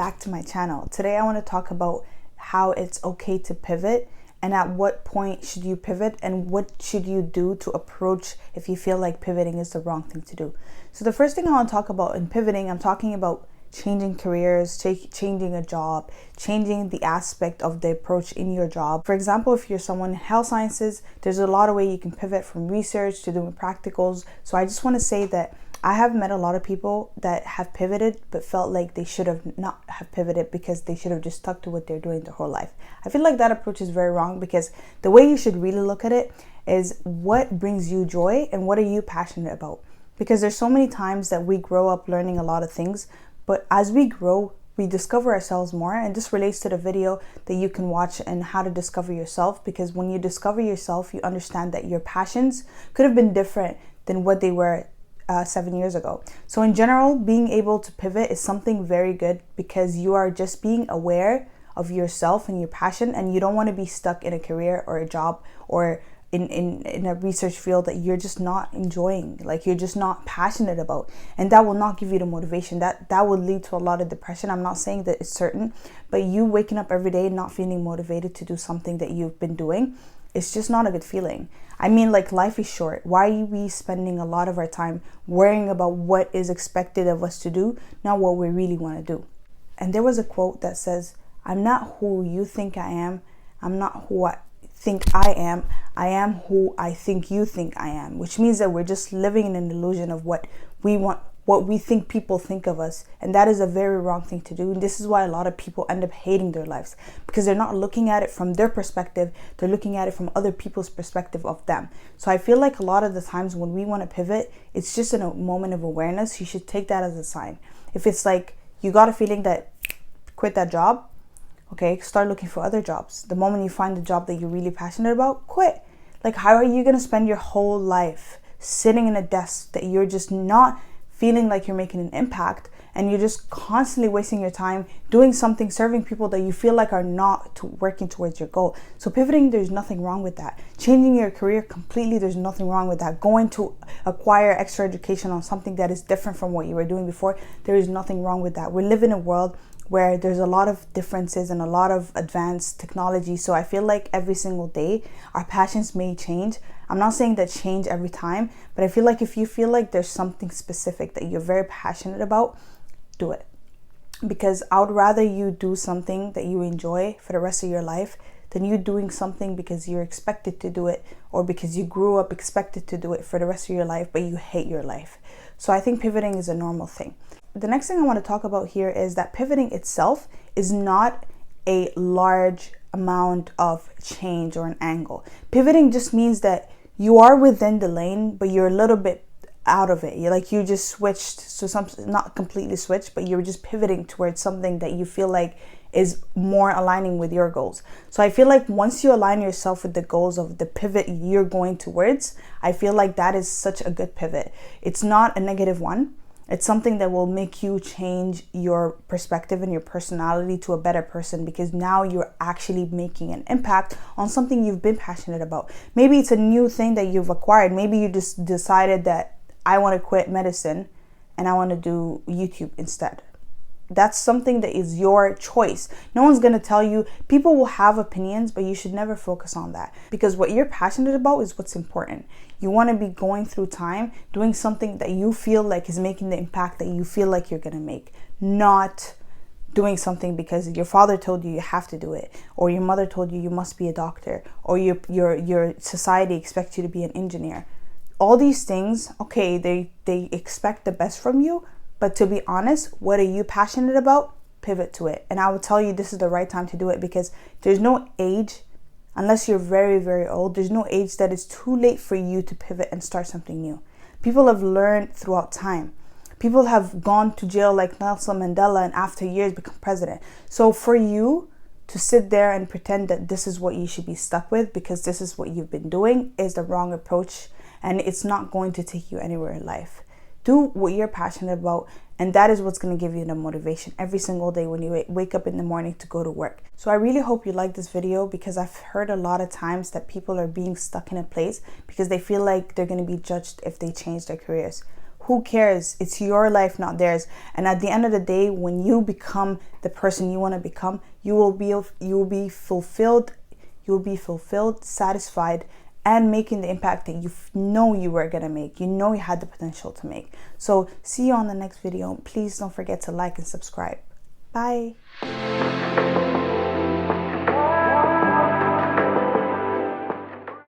back to my channel. Today I want to talk about how it's okay to pivot and at what point should you pivot and what should you do to approach if you feel like pivoting is the wrong thing to do. So the first thing I want to talk about in pivoting, I'm talking about changing careers, changing a job, changing the aspect of the approach in your job. For example, if you're someone in health sciences, there's a lot of ways you can pivot from research to doing practicals. So I just want to say that I have met a lot of people that have pivoted but felt like they should have not have pivoted because they should have just stuck to what they're doing their whole life. I feel like that approach is very wrong because the way you should really look at it is what brings you joy and what are you passionate about? Because there's so many times that we grow up learning a lot of things, but as we grow, we discover ourselves more. And this relates to the video that you can watch and how to discover yourself, because when you discover yourself, you understand that your passions could have been different than what they were 7 years ago. So in general, being able to pivot is something very good because you are just being aware of yourself and your passion, and you don't want to be stuck in a career or a job or in a research field that you're just not enjoying, like you're just not passionate about, and that will not give you the motivation. That will lead to a lot of depression. I'm not saying that it's certain, but you waking up every day not feeling motivated to do something that you've been doing, it's just not a good feeling. I mean, like, life is short. Why are we spending a lot of our time worrying about what is expected of us to do, not what we really want to do? And there was a quote that says, "I'm not who you think I am. I'm not who I think I am who I think you think I am," which means that we're just living in an illusion of what we want, what we think people think of us. And that is a very wrong thing to do. And this is why a lot of people end up hating their lives, because they're not looking at it from their perspective. They're looking at it from other people's perspective of them. So I feel like a lot of the times when we want to pivot, it's just in a moment of awareness. You should take that as a sign. If it's like you got a feeling that quit that job, okay, start looking for other jobs. The moment you find the job that you're really passionate about, quit. Like, how are you going to spend your whole life sitting in a desk that you're just not feeling like you're making an impact, and you're just constantly wasting your time doing something, serving people that you feel like are not working towards your goal? So pivoting, there's nothing wrong with that. Changing your career completely, there's nothing wrong with that. Going to acquire extra education on something that is different from what you were doing before, there is nothing wrong with that. We live in a world where there's a lot of differences and a lot of advanced technology. So I feel like every single day our passions may change. I'm not saying that change every time, but I feel like if you feel like there's something specific that you're very passionate about, do it. Because I would rather you do something that you enjoy for the rest of your life than you doing something because you're expected to do it, or because you grew up expected to do it for the rest of your life, but you hate your life. So I think pivoting is a normal thing. The next thing I want to talk about here is that pivoting itself is not a large amount of change or an angle. Pivoting just means that you are within the lane, but you're a little bit out of it. You just switched to something, not completely switched, but you're just pivoting towards something that you feel like is more aligning with your goals. So I feel like once you align yourself with the goals of the pivot you're going towards, I feel like that is such a good pivot. It's not a negative one. It's something that will make you change your perspective and your personality to a better person, because now you're actually making an impact on something you've been passionate about. Maybe it's a new thing that you've acquired. Maybe you just decided that I want to quit medicine and I want to do YouTube instead. That's something that is your choice. No one's going to tell you. People will have opinions, but you should never focus on that, because what you're passionate about is what's important. You want to be going through time doing something that you feel like is making the impact that you feel like you're going to make, not doing something because your father told you have to do it, or your mother told you must be a doctor, or your society expects you to be an engineer. All these things, okay, they expect the best from you, but to be honest, what are you passionate about? Pivot to it. And I will tell you, this is the right time to do it, because there's no age, unless you're very, very old, there's no age that is too late for you to pivot and start something new. People have learned throughout time. People have gone to jail like Nelson Mandela and after years become president. So for you to sit there and pretend that this is what you should be stuck with because this is what you've been doing is the wrong approach, and it's not going to take you anywhere in life. Do what you're passionate about, and that is what's going to give you the motivation every single day when you wake up in the morning to go to work. So I really hope you like this video, because I've heard a lot of times that people are being stuck in a place because they feel like they're going to be judged if they change their careers. Who cares? It's your life, not theirs. And at the end of the day, when you become the person you want to become, you will be fulfilled, satisfied, and making the impact that you know you were gonna make. You know you had the potential to make. So see you on the next video. Please don't forget to like and subscribe. Bye.